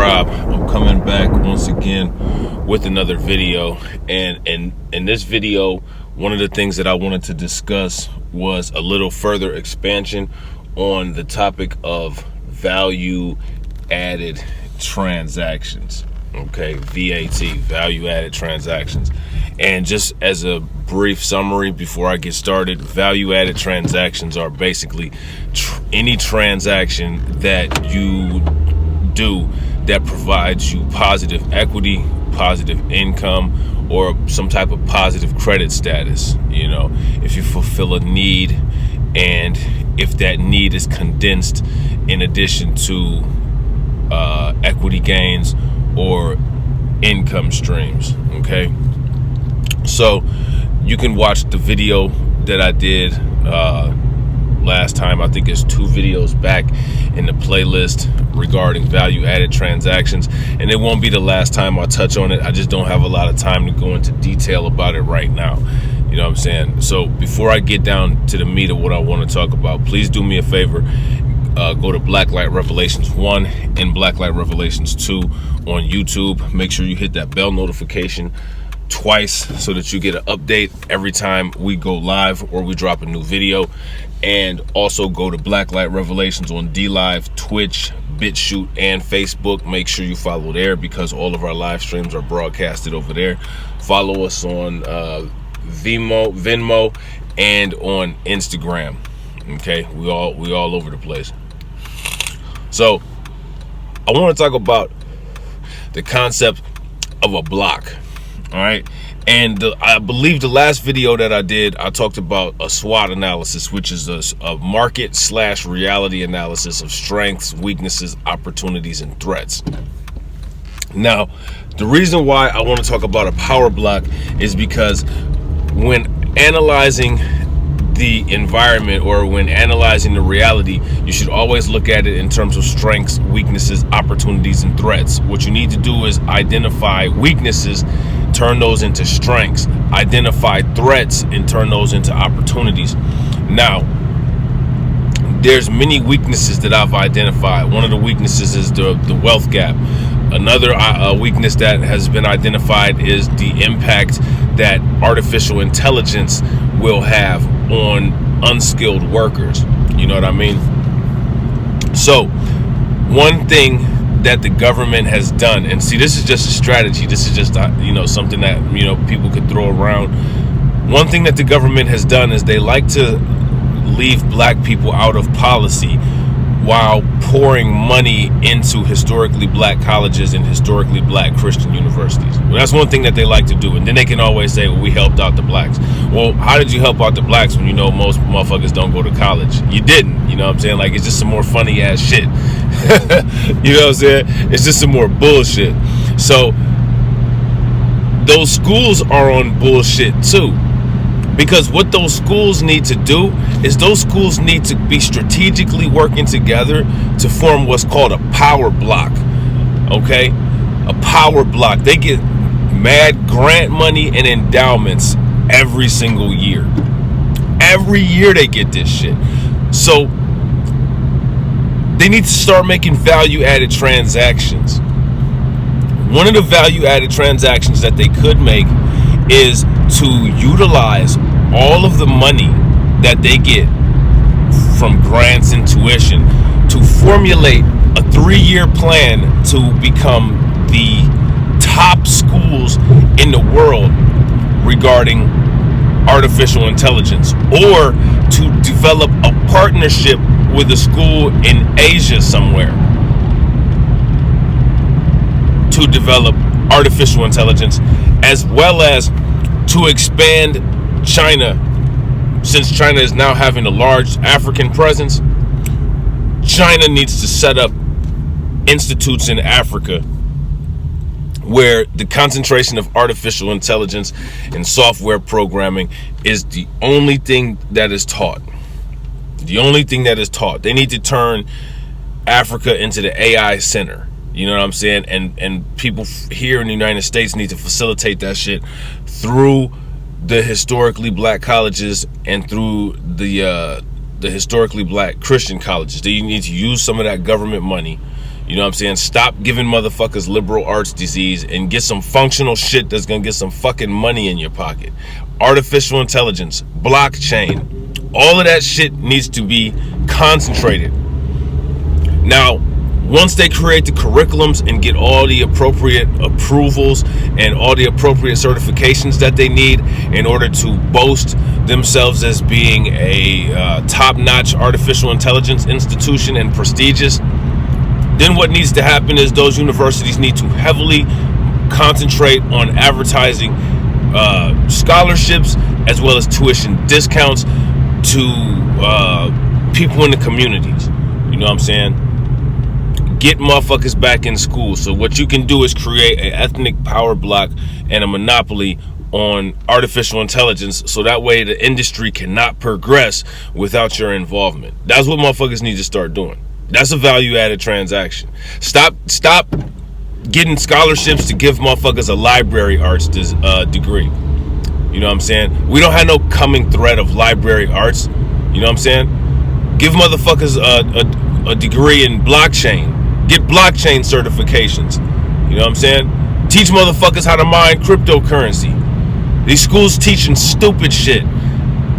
subscribe. I'm coming back once again with another video, and in this video, one of the things that I wanted to discuss was a little further expansion on the topic of value added transactions. Okay, VAT, value added transactions. And just as a brief summary before I get started, value added transactions are basically any transaction that you do that provides you positive equity, positive income, or some type of positive credit status. You know, if you fulfill a need, and if that need is condensed in addition to equity gains or income streams. Okay, so you can watch the video that I did last time. I think it's 2 videos back in the playlist regarding value added transactions, and it won't be the last time I touch on it. I just don't have a lot of time to go into detail about it right now. You know what I'm saying? So before I get down to the meat of what I want to talk about, please do me a favor. Go to Blacklight Revelations 1 and Blacklight Revelations 2 on YouTube. Make sure you hit that bell notification twice so that you get an update every time we go live or we drop a new video. And also go to Blacklight Revelations on DLive, Twitch, BitChute, and Facebook. Make sure you follow there because all of our live streams are broadcasted over there. Follow us on Venmo, and on Instagram. Okay, we all over the place. So I want to talk about the concept of a block. All right, and I believe the last video that I did, I talked about a SWOT analysis, which is a market/reality analysis of strengths, weaknesses, opportunities, and threats. Now, the reason why I want to talk about a power block is because when analyzing the environment, or when analyzing the reality, you should always look at it in terms of strengths, weaknesses, opportunities, and threats. What you need to do is identify weaknesses, turn those into strengths, identify threats, and turn those into opportunities. Now, there's many weaknesses that I've identified. One of the weaknesses is the wealth gap. Another weakness that has been identified is the impact that artificial intelligence will have on unskilled workers. You know what I mean? So one thing that the government has done, and see, this is just a strategy, this is just something that people could throw around. One thing that the government has done is they like to leave black people out of policy while pouring money into historically black colleges and historically black Christian universities. Well, that's one thing that they like to do. And then they can always say, well, we helped out the blacks. Well, how did you help out the blacks when you know most motherfuckers don't go to college? You didn't. You know what I'm saying? Like, it's just some more funny ass shit. You know what I'm saying? It's just some more bullshit. So those schools are on bullshit too. Because what those schools need to do is those schools need to be strategically working together to form what's called a power block. Okay? A power block. They get mad grant money and endowments every single year. Every year they get this shit. So they need to start making value-added transactions. One of the value-added transactions that they could make is to utilize all of the money that they get from grants and tuition to formulate a 3-year plan to become the top schools in the world regarding artificial intelligence, or to develop a partnership with a school in Asia somewhere to develop artificial intelligence, as well as to expand China. Since China is now having a large African presence, China needs to set up institutes in Africa where the concentration of artificial intelligence and software programming is the only thing that is taught. The only thing that is taught. They need to turn Africa into the AI center. You know what I'm saying? And people here in the United States need to facilitate that shit through the historically black colleges and through the historically black Christian colleges. They need to use some of that government money, You know what I'm saying? Stop giving motherfuckers liberal arts disease and get some functional shit that's gonna get some fucking money in your pocket. Artificial intelligence, blockchain, all of that shit needs to be concentrated. Now, once they create the curriculums and get all the appropriate approvals and all the appropriate certifications that they need in order to boast themselves as being a top-notch artificial intelligence institution and prestigious, then what needs to happen is those universities need to heavily concentrate on advertising scholarships as well as tuition discounts to people in the communities. You know what I'm saying? Get motherfuckers back in school. So what you can do is create an ethnic power block and a monopoly on artificial intelligence, so that way the industry cannot progress without your involvement. That's what motherfuckers need to start doing. That's a value-added transaction. Stop getting scholarships to give motherfuckers a library arts degree. You know what I'm saying? We don't have no coming threat of library arts. You know what I'm saying? Give motherfuckers a degree in blockchain. Get blockchain certifications. You know what I'm saying? Teach motherfuckers how to mine cryptocurrency. These schools teaching stupid shit.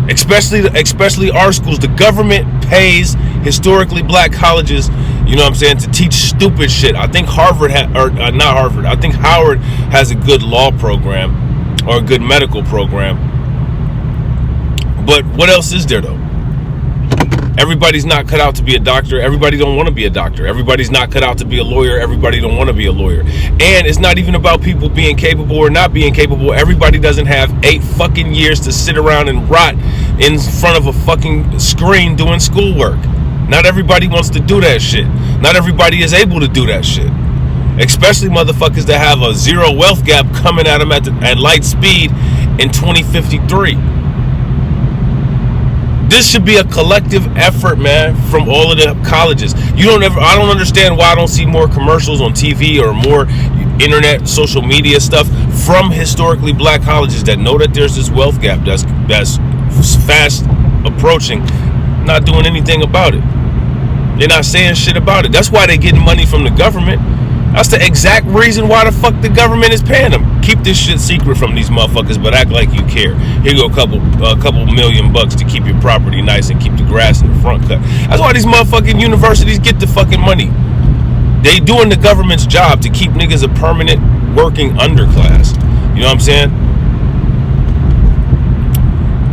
Especially our schools. The government pays historically black colleges, you know what I'm saying, to teach stupid shit. I think not Harvard. I think Howard has a good law program or a good medical program. But what else is there though? Everybody's not cut out to be a doctor. Everybody don't want to be a doctor. Everybody's not cut out to be a lawyer. Everybody don't want to be a lawyer. And it's not even about people being capable or not being capable. Everybody doesn't have 8 fucking years to sit around and rot in front of a fucking screen doing schoolwork. Not everybody wants to do that shit. Not everybody is able to do that shit. Especially motherfuckers that have a zero wealth gap coming at them at light speed in 2053. This should be a collective effort, man, from all of the colleges. I don't understand why I don't see more commercials on TV or more internet, social media stuff from historically black colleges that know that there's this wealth gap that's fast approaching, not doing anything about it. They're not saying shit about it. That's why they're getting money from the government. That's the exact reason why the fuck the government is paying them. Keep this shit secret from these motherfuckers, but act like you care. Here you go, a couple $1,000,000 to keep your property nice and keep the grass in the front cut. That's why these motherfucking universities get the fucking money. They doing the government's job to keep niggas a permanent working underclass. You know what I'm saying?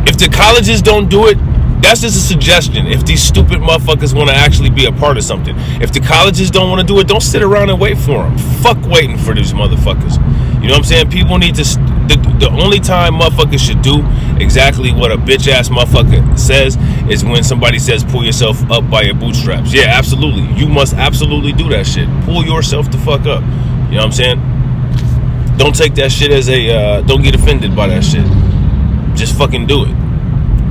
If the colleges don't do it, that's just a suggestion. If these stupid motherfuckers want to actually be a part of something. If the colleges don't want to do it, don't sit around and wait for them. Fuck waiting for these motherfuckers. You know what I'm saying? People need to... The only time motherfuckers should do exactly what a bitch-ass motherfucker says is when somebody says, pull yourself up by your bootstraps. Yeah, absolutely. You must absolutely do that shit. Pull yourself the fuck up. You know what I'm saying? Don't take that shit as a... don't get offended by that shit. Just fucking do it.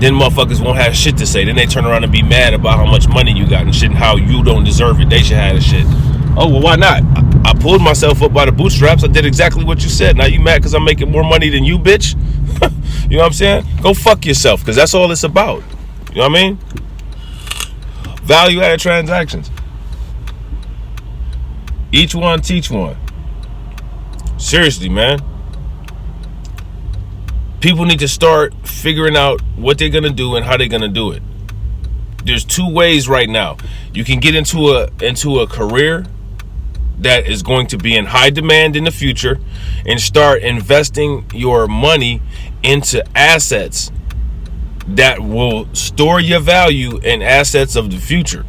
Then motherfuckers won't have shit to say. Then they turn around and be mad about how much money you got and shit and how you don't deserve it. They should have the shit. Oh, well, why not? I pulled myself up by the bootstraps. I did exactly what you said. Now you mad because I'm making more money than you, bitch? You know what I'm saying? Go fuck yourself, because that's all it's about. You know what I mean? Value-added transactions. Each one, teach one. Seriously, man. People need to start figuring out what they're going to do and how they're going to do it. There's 2 ways right now. You can get into a career that is going to be in high demand in the future and start investing your money into assets that will store your value in assets of the future.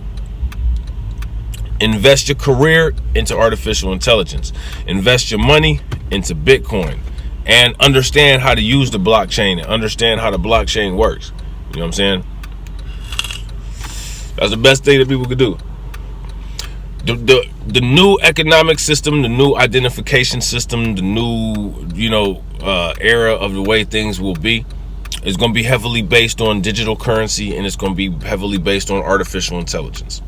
Invest your career into artificial intelligence. Invest your money into Bitcoin. And understand how to use the blockchain and understand how the blockchain works. You know what I'm saying? That's the best thing that people could do. The new economic system, the new identification system, the new, era of the way things will be is going to be heavily based on digital currency, and it's going to be heavily based on artificial intelligence.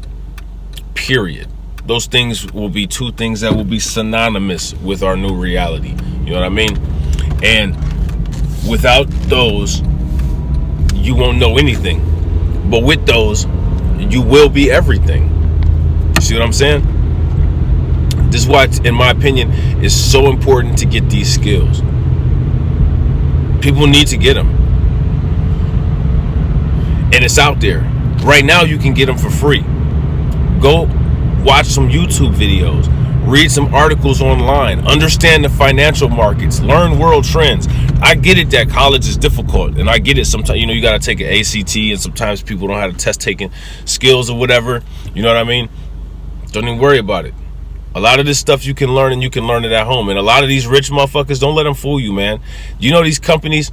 Period. Those things will be 2 things that will be synonymous with our new reality. You know what I mean? And without those, you won't know anything. But with those, you will be everything. You see what I'm saying? This is why, in my opinion, it's so important to get these skills. People need to get them. And it's out there. Right now, you can get them for free. Go watch some YouTube videos. Read some articles online. Understand the financial markets. Learn world trends. I get it that college is difficult. And I get it sometimes, you got to take an ACT. And sometimes people don't have the test taking skills or whatever. You know what I mean? Don't even worry about it. A lot of this stuff you can learn, and you can learn it at home. And a lot of these rich motherfuckers, don't let them fool you, man. You know these companies,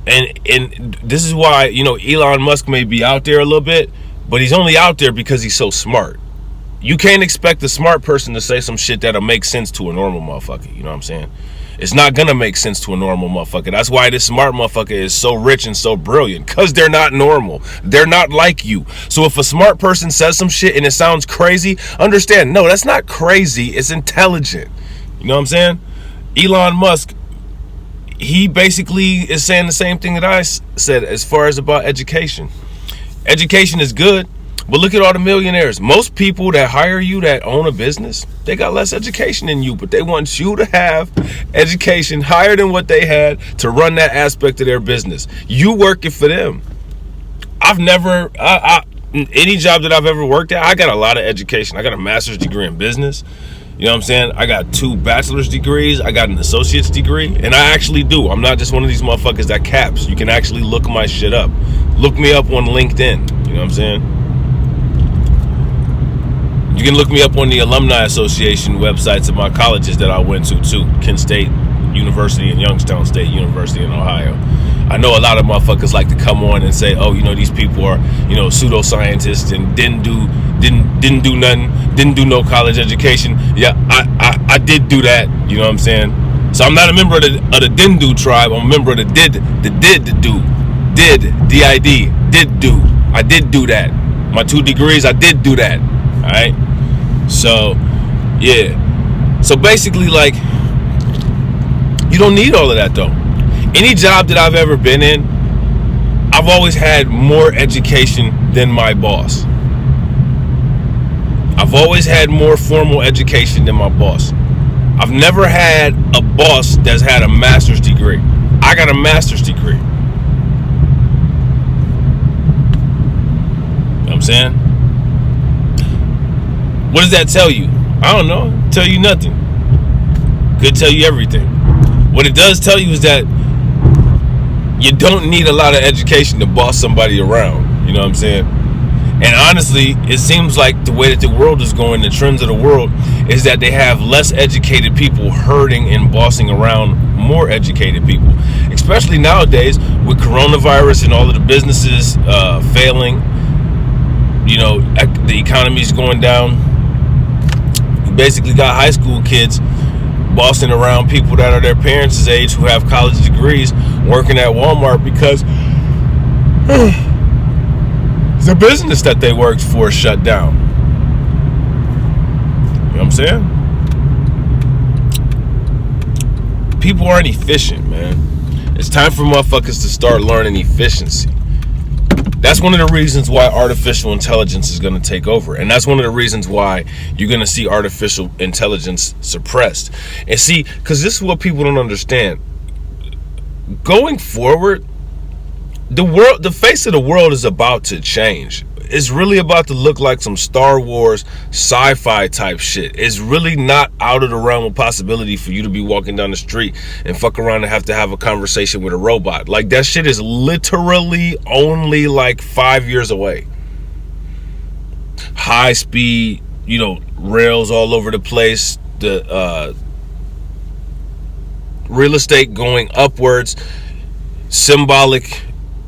and this is why, Elon Musk may be out there a little bit, but he's only out there because he's so smart. You can't expect a smart person to say some shit that'll make sense to a normal motherfucker. You know what I'm saying? It's not gonna make sense to a normal motherfucker. That's why this smart motherfucker is so rich and so brilliant, because they're not normal. They're not like you. So if a smart person says some shit and it sounds crazy, understand, no, that's not crazy. It's intelligent. You know what I'm saying? Elon Musk, he basically is saying the same thing that I said as far as about education. Education is good. But look at all the millionaires. Most people that hire you that own a business, they got less education than you, but they want you to have education higher than what they had to run that aspect of their business. You working for them. Any job that I've ever worked at, I got a lot of education. I got a master's degree in business. You know what I'm saying? I got 2 bachelor's degrees. I got an associate's degree. And I actually do. I'm not just one of these motherfuckers that caps. You can actually look my shit up. Look me up on LinkedIn. You know what I'm saying? You can look me up on the Alumni Association websites of my colleges that I went to too. Kent State University and Youngstown State University in Ohio. I know a lot of motherfuckers like to come on and say, oh, these people are, pseudoscientists and didn't do nothing, didn't do no college education. Yeah, I did do that. You know what I'm saying? So I'm not a member of the didn't do tribe. I'm a member of the did do. I did do that. My 2 degrees, I did do that. All right. So, yeah. So basically, like, you don't need all of that though. Any job that I've ever been in, I've always had more education than my boss. I've always had more formal education than my boss. I've never had a boss that's had a master's degree. I got a master's degree. You know what I'm saying? What does that tell you? I don't know. Tell you nothing. Could tell you everything. What it does tell you is that you don't need a lot of education to boss somebody around. You know what I'm saying? And honestly, it seems like the way that the world is going, the trends of the world, is that they have less educated people herding and bossing around more educated people. Especially nowadays with coronavirus and all of the businesses failing. The economy's going down. You basically got high school kids bossing around people that are their parents' age who have college degrees working at Walmart because the business that they worked for shut down. You know what I'm saying? People aren't efficient, man. It's time for motherfuckers to start learning efficiency. That's one of the reasons why artificial intelligence is going to take over. And that's one of the reasons why you're going to see artificial intelligence suppressed. And see, because this is what people don't understand. Going forward, the face of the world is about to change. It's really about to look like some Star Wars sci-fi type shit. It's really not out of the realm of possibility for you to be walking down the street and fuck around and have to have a conversation with a robot. Like, that shit is literally only like 5 years away. High speed, rails all over the place. The real estate going upwards. Symbolic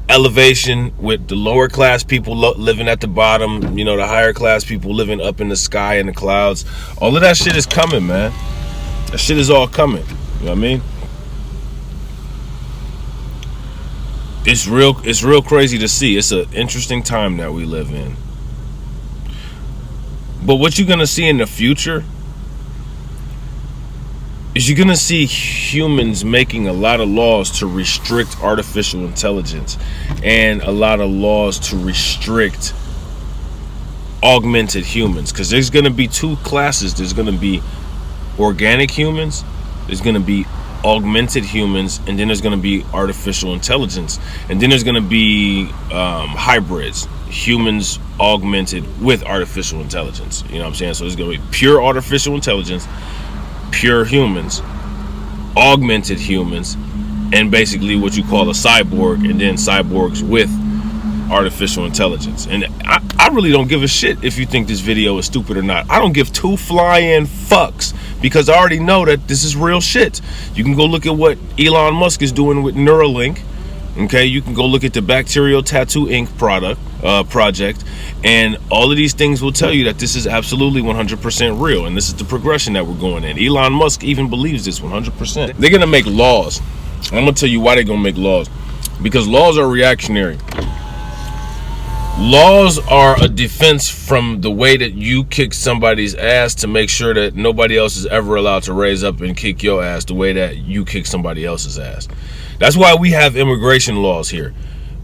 elevation with the lower class people living at the bottom, the higher class people living up in the sky and the clouds. All of that shit is coming, man. That shit is all coming. You know what I mean? It's real crazy to see. It's an interesting time that we live in. But what you're gonna see in the future is you're gonna see humans making a lot of laws to restrict artificial intelligence and a lot of laws to restrict augmented humans, because there's going to be two classes. There's going to be organic humans, there's going to be augmented humans, and then there's going to be artificial intelligence, and then there's going to be hybrids, humans augmented with artificial intelligence. You know what I'm saying? So there's going to be pure artificial intelligence, pure humans, augmented humans, and basically what you call a cyborg, and then cyborgs with artificial intelligence. And I really don't give a shit if you think this video is stupid or not. I don't give two flying fucks, because I already know that this is real shit. You can go look at what Elon Musk is doing with Neuralink. Okay, you can go look at the bacterial tattoo ink project, and all of these things will tell you that this is absolutely 100% real, and this is the progression that we're going in. Elon Musk even believes this 100%. They're gonna make laws. I'm gonna tell you why they're gonna make laws. Because laws are reactionary. Laws are a defense from the way that you kick somebody's ass to make sure that nobody else is ever allowed to raise up and kick your ass the way that you kick somebody else's ass. That's why we have immigration laws here,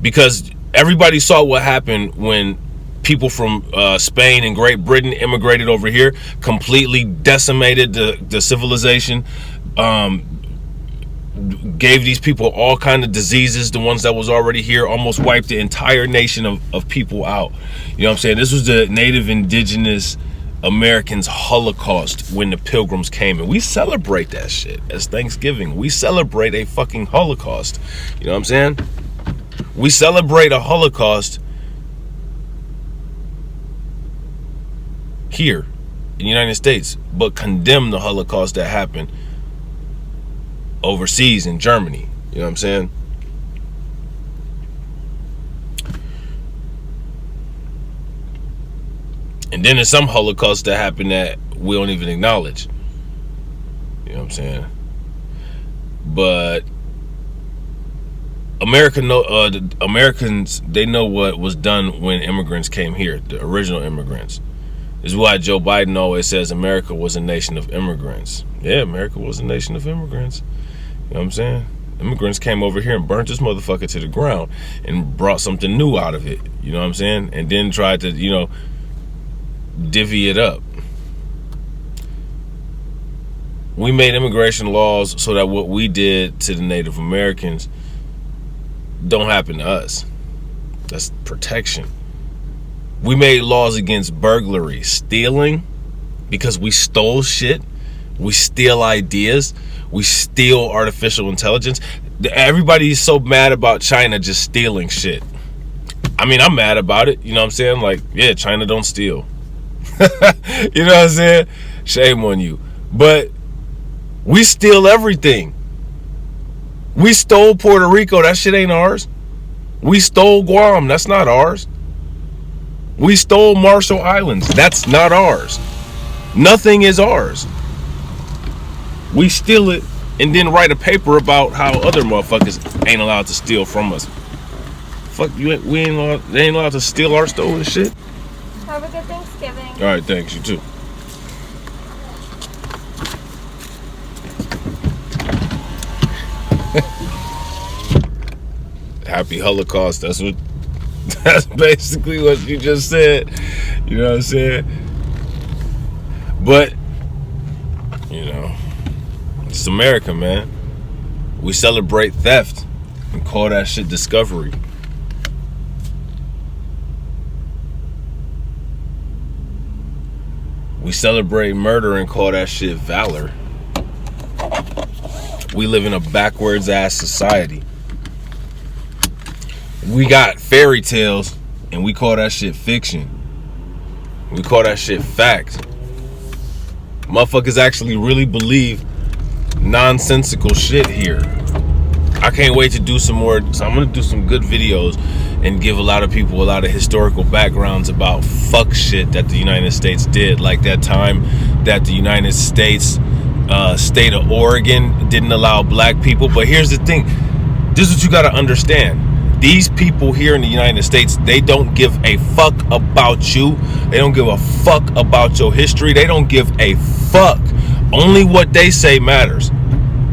because everybody saw what happened when people from Spain and Great Britain immigrated over here, completely decimated the civilization, gave these people all kind of diseases, the ones that was already here, almost wiped the entire nation of people out. You know what I'm saying? This was the native indigenous Americans Holocaust when the Pilgrims came, and we celebrate that shit as Thanksgiving. We celebrate a fucking Holocaust. You know what I'm saying? We celebrate a Holocaust here in the United States, but condemn the Holocaust that happened overseas in Germany. You know what I'm saying? And then there's some Holocausts that happen that we don't even acknowledge. You know what I'm saying? But the Americans, they know what was done when immigrants came here, the original immigrants. This is why Joe Biden always says America was a nation of immigrants. Yeah, America was a nation of immigrants. You know what I'm saying? Immigrants came over here and burnt this motherfucker to the ground and brought something new out of it. You know what I'm saying? And then tried to, you know, divvy it up. We made immigration laws so that what we did to the Native Americans don't happen to us. That's protection. We made laws against burglary, stealing, because we stole shit. We steal ideas. We steal artificial intelligence. Everybody's so mad about China just stealing shit. I mean, I'm mad about it. You know what I'm saying? Like, yeah, China don't steal. You know what I'm saying? Shame on you. But we steal everything. We stole Puerto Rico. That shit ain't ours. We stole Guam. That's not ours. We stole Marshall Islands. That's not ours. Nothing is ours. We steal it and then write a paper about how other motherfuckers ain't allowed to steal from us. Fuck you! They ain't allowed to steal our stolen shit. Have a good Thanksgiving. All right, thanks. You too. Happy Holocaust. That's basically what you just said. You know what I'm saying? But, you know, it's America, man. We celebrate theft and call that shit discovery. We celebrate murder and call that shit valor. We live in a backwards ass society. We got fairy tales and we call that shit fiction. We call that shit fact. Motherfuckers actually really believe nonsensical shit here. I can't wait to do some more. So I'm gonna do some good videos and give a lot of people a lot of historical backgrounds about fuck shit that the United States did. Like that time that the United States state of Oregon didn't allow black people. But here's the thing. This is what you gotta understand. These people here in the United States, they don't give a fuck about you. They don't give a fuck about your history. They don't give a fuck. Only what they say matters.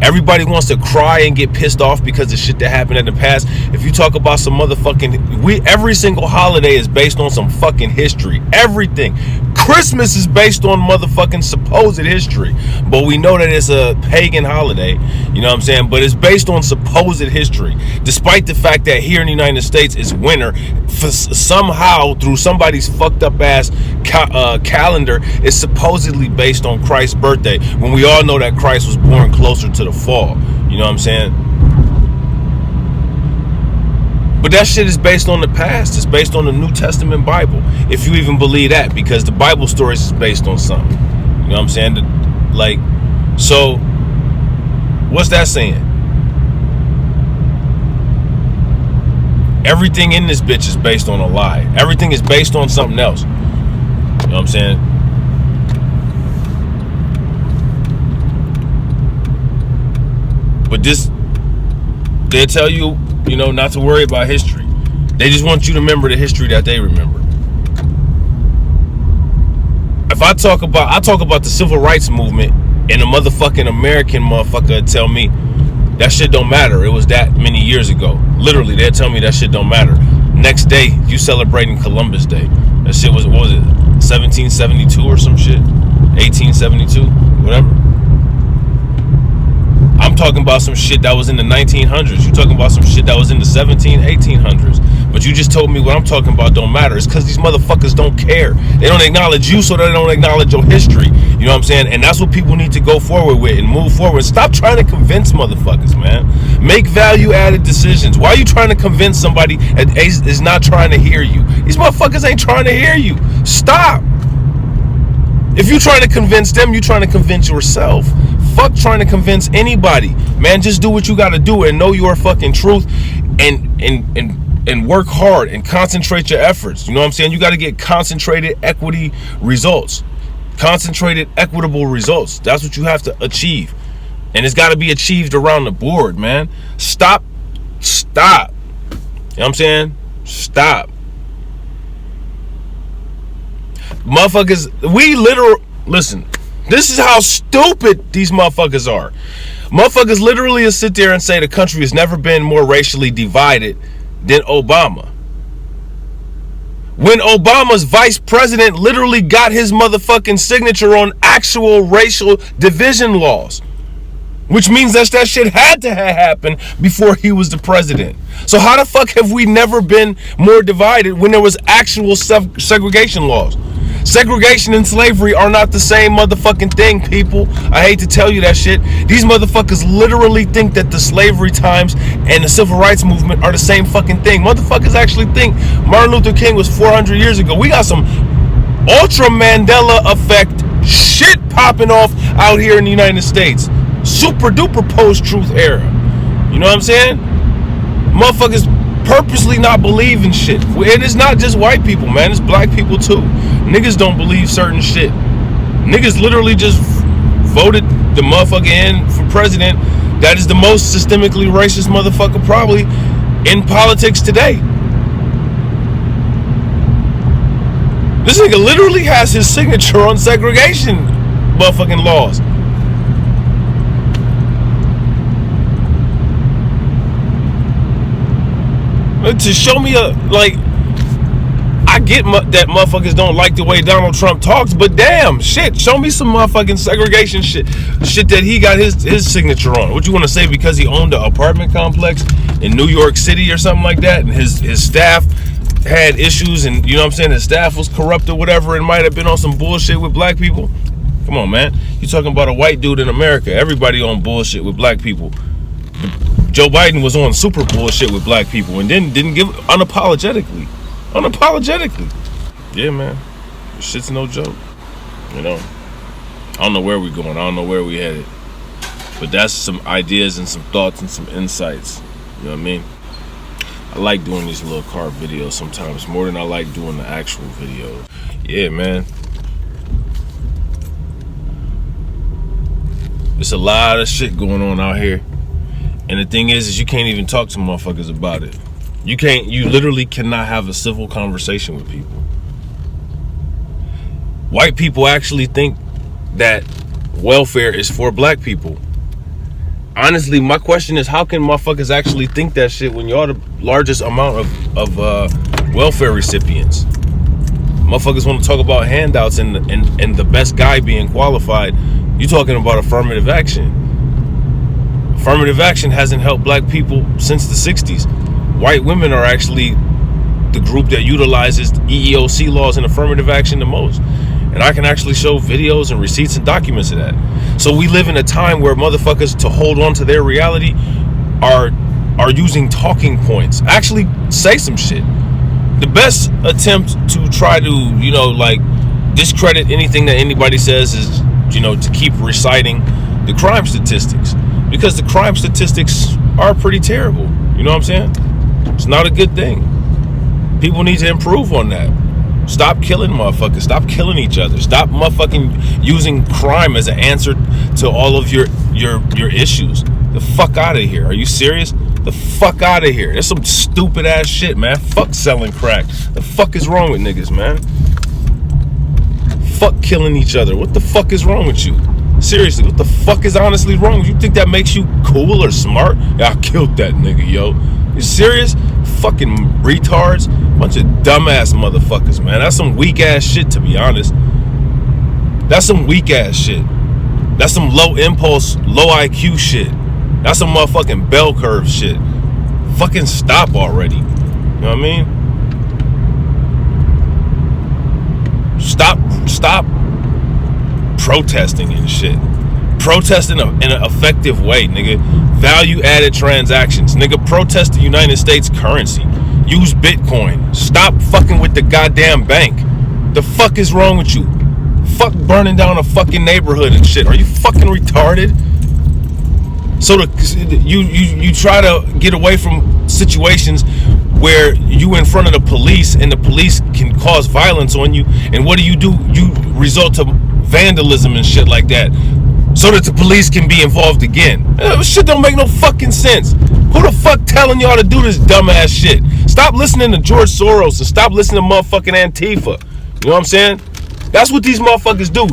Everybody wants to cry and get pissed off because of shit that happened in the past. If you talk about some motherfucking, every single holiday is based on some fucking history. Everything. Christmas is based on motherfucking supposed history, but we know that it's a pagan holiday. You know what I'm saying? But it's based on supposed history, despite the fact that here in the United States it's winter. Somehow, through somebody's fucked up ass calendar, it's supposedly based on Christ's birthday, when we all know that Christ was born closer to the fall. You know what I'm saying? But that shit is based on the past. It's based on the New Testament Bible, if you even believe that, because the Bible stories is based on something. You know what I'm saying? Like, so what's that saying? Everything in this bitch is based on a lie. Everything is based on something else. You know what I'm saying? But this, they'll tell you, you know, not to worry about history. They just want you to remember the history that they remember. If I talk about the civil rights movement, and a motherfucking American motherfucker tell me that shit don't matter, it was that many years ago. Literally, they'll tell me that shit don't matter. Next day, you celebrating Columbus Day. That shit was, what was it, 1772 or some shit? 1872, whatever. I'm talking about some shit that was in the 1900s. You talking about some shit that was in the 1800s. But you just told me what I'm talking about don't matter. It's because these motherfuckers don't care. They don't acknowledge you, so they don't acknowledge your history. You know what I'm saying? And that's what people need to go forward with and move forward. Stop trying to convince motherfuckers, man. Make value-added decisions. Why are you trying to convince somebody that is not trying to hear you? These motherfuckers ain't trying to hear you. Stop. If you're trying to convince them, you're trying to convince yourself. Fuck trying to convince anybody. Man, just do what you gotta do and know your fucking truth and work hard and concentrate your efforts. You know what I'm saying? You gotta get concentrated equity results. Concentrated equitable results. That's what you have to achieve. And it's gotta be achieved around the board, man. Stop. You know what I'm saying? Stop. Motherfuckers, listen, this is how stupid these motherfuckers are. Motherfuckers literally sit there and say the country has never been more racially divided than Obama. When Obama's vice president literally got his motherfucking signature on actual racial division laws. Which means that shit had to have happened before he was the president. So how the fuck have we never been more divided when there was actual segregation laws? Segregation and slavery are not the same motherfucking thing, people. I hate to tell you that shit. These motherfuckers literally think that the slavery times and the civil rights movement are the same fucking thing. Motherfuckers actually think Martin Luther King was 400 years ago. We got some ultra Mandela effect shit popping off out here in the United States. Super duper post-truth era. You know what I'm saying? Motherfuckers purposely not believing shit. It is not just white people, man. It's black people too. Niggas don't believe certain shit. Niggas literally just voted the motherfucker in for president that is the most systemically racist motherfucker probably in politics today. This nigga literally has his signature on segregation motherfucking laws. To show me I get that motherfuckers don't like the way Donald Trump talks, but damn, shit, show me some motherfucking segregation shit that he got his signature on. What you want to say, because he owned an apartment complex in New York City or something like that, and his staff had issues, and you know what I'm saying, his staff was corrupt or whatever, and might have been on some bullshit with black people? Come on, man. You talking about a white dude in America. Everybody on bullshit with black people. Joe Biden was on super bullshit with black people and then didn't give unapologetically. Yeah, man. This shit's no joke. You know? I don't know where we're going. I don't know where we headed. But that's some ideas and some thoughts and some insights. You know what I mean? I like doing these little car videos sometimes more than I like doing the actual video. Yeah, man. There's a lot of shit going on out here. And the thing is you can't even talk to motherfuckers about it. You literally cannot have a civil conversation with people. White people actually think that welfare is for black people. honestly, my question is, how can motherfuckers actually think that shit when you're the largest amount of welfare recipients? Motherfuckers want to talk about handouts and the best guy being qualified. You talking about affirmative action. Affirmative action hasn't helped black people since the 60s. White women are actually the group that utilizes EEOC laws and affirmative action the most. And I can actually show videos and receipts and documents of that. So we live in a time where motherfuckers, to hold on to their reality, are using talking points. Actually say some shit. The best attempt to try to, discredit anything that anybody says is, to keep reciting the crime statistics. Because the crime statistics are pretty terrible. You know what I'm saying? It's not a good thing. People need to improve on that. Stop killing motherfuckers. Stop killing each other. Stop motherfucking using crime as an answer to all of your issues. The fuck out of here. Are you serious? The fuck out of here. That's some stupid ass shit, man. Fuck selling crack. The fuck is wrong with niggas, man? Fuck killing each other. What the fuck is wrong with you? Seriously, what the fuck is honestly wrong? You think that makes you cool or smart? Yeah, I killed that nigga, yo. You serious? Fucking retards. Bunch of dumbass motherfuckers, man. That's some weak ass shit, to be honest. That's some weak ass shit. That's some low impulse, low IQ shit. That's some motherfucking bell curve shit. Fucking stop already. You know what I mean? Stop protesting and shit. Protest in an effective way, nigga. Value added transactions. Nigga, protest the United States currency. Use Bitcoin. Stop fucking with the goddamn bank. The fuck is wrong with you? Fuck burning down a fucking neighborhood and shit. Are you fucking retarded? So you try to get away from situations where you in front of the police and the police can cause violence on you, and what do? You resort to vandalism and shit like that, so that the police can be involved again. Shit don't make no fucking sense. Who the fuck telling y'all to do this dumbass shit? Stop listening to George Soros and stop listening to motherfucking Antifa. You know what I'm saying? That's what these motherfuckers do.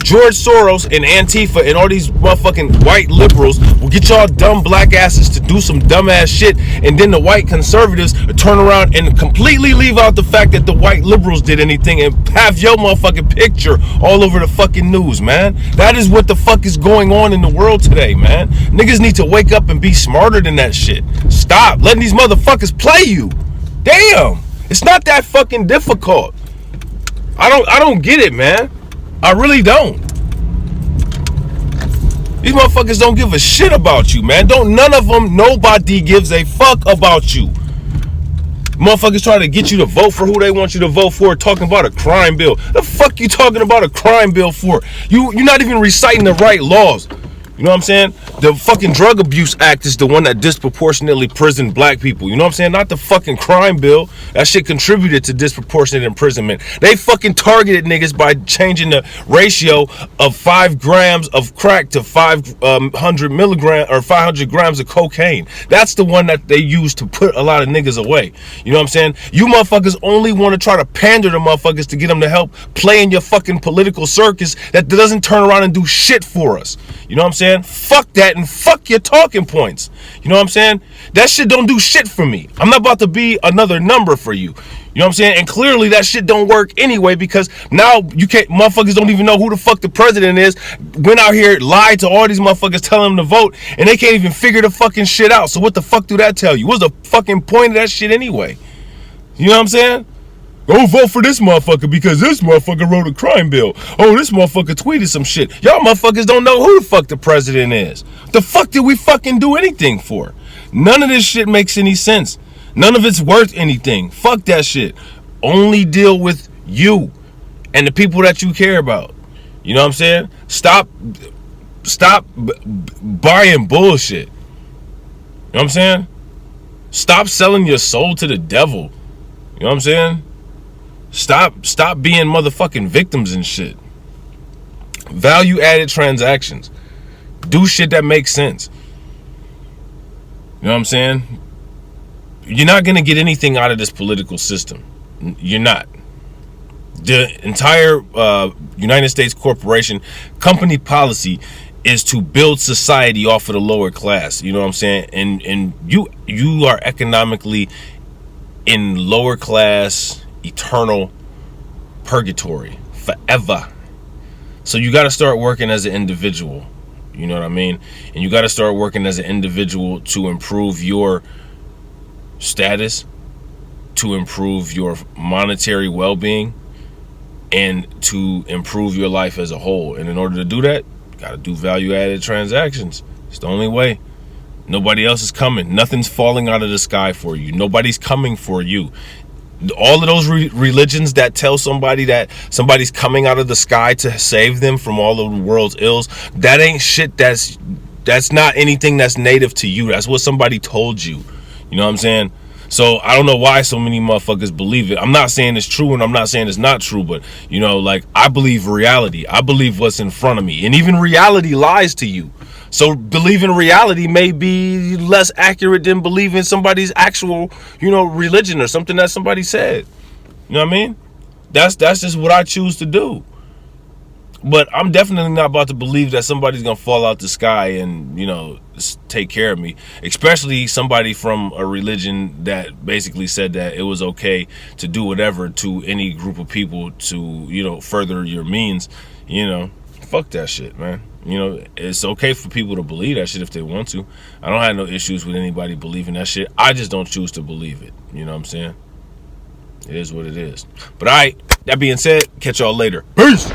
George Soros and Antifa and all these motherfucking white liberals will get y'all dumb black asses to do some dumbass shit, and then the white conservatives turn around and completely leave out the fact that the white liberals did anything and have your motherfucking picture all over the fucking news, man. That is what the fuck is going on in the world today, man. Niggas need to wake up and be smarter than that shit. Stop letting these motherfuckers play you. Damn, it's not that fucking difficult. I don't get it, man. I really don't. These motherfuckers don't give a shit about you, man. None of them, nobody gives a fuck about you. Motherfuckers try to get you to vote for who they want you to vote for, talking about a crime bill. The fuck you talking about a crime bill for? You're not even reciting the right laws. You know what I'm saying? The fucking Drug Abuse Act is the one that disproportionately prisoned black people. You know what I'm saying? Not the fucking crime bill. That shit contributed to disproportionate imprisonment. They fucking targeted niggas by changing the ratio of 5 grams of crack to 500 milligrams or 500 grams of cocaine. That's the one that they used to put a lot of niggas away. You know what I'm saying? You motherfuckers only want to try to pander to motherfuckers to get them to help play in your fucking political circus that doesn't turn around and do shit for us. You know what I'm saying? Fuck that and fuck your talking points. You know what I'm saying? That shit don't do shit for me. I'm not about to be another number for you. You know what I'm saying? And clearly that shit don't work anyway, because now motherfuckers don't even know who the fuck the president is. Went out here, lied to all these motherfuckers telling them to vote, and they can't even figure the fucking shit out. So what the fuck do that tell you? What's the fucking point of that shit anyway? You know what I'm saying? Go vote for this motherfucker because this motherfucker wrote a crime bill. Oh, this motherfucker tweeted some shit. Y'all motherfuckers don't know who the fuck the president is. The fuck did we fucking do anything for? None of this shit makes any sense. None of it's worth anything. Fuck that shit. Only deal with you and the people that you care about. You know what I'm saying? Stop buying bullshit. You know what I'm saying? Stop selling your soul to the devil. You know what I'm saying? Stop being motherfucking victims and shit. Value added transactions. Do shit that makes sense. You know what I'm saying? You're not gonna get anything out of this political system. You're not. The entire United States corporation company policy is to build society off of the lower class. You know what I'm saying? And you are economically in lower class, eternal purgatory forever. So you got to start working as an individual. You know what I mean? And you got to start working as an individual to improve your status, to improve your monetary well-being, and to improve your life as a whole. And in order to do that, you got to do value-added transactions. It's the only way. Nobody else is coming. Nothing's falling out of the sky for you. Nobody's coming for you. All of those religions that tell somebody that somebody's coming out of the sky to save them from all of the world's ills, that ain't shit. That's not anything that's native to you. That's what somebody told you. You know what I'm saying? So I don't know why so many motherfuckers believe it. I'm not saying it's true and I'm not saying it's not true, but you know, like, I believe reality. I believe what's in front of me. And even reality lies to you. So believing reality may be less accurate than believing somebody's actual, you know, religion or something that somebody said. You know what I mean? That's just what I choose to do. But I'm definitely not about to believe that somebody's going to fall out the sky and, you know, take care of me. Especially somebody from a religion that basically said that it was okay to do whatever to any group of people to, you know, further your means. You know, fuck that shit, man. You know, it's okay for people to believe that shit if they want to. I don't have no issues with anybody believing that shit. I just don't choose to believe it. You know what I'm saying? It is what it is. But all right, that being said, catch y'all later. Peace!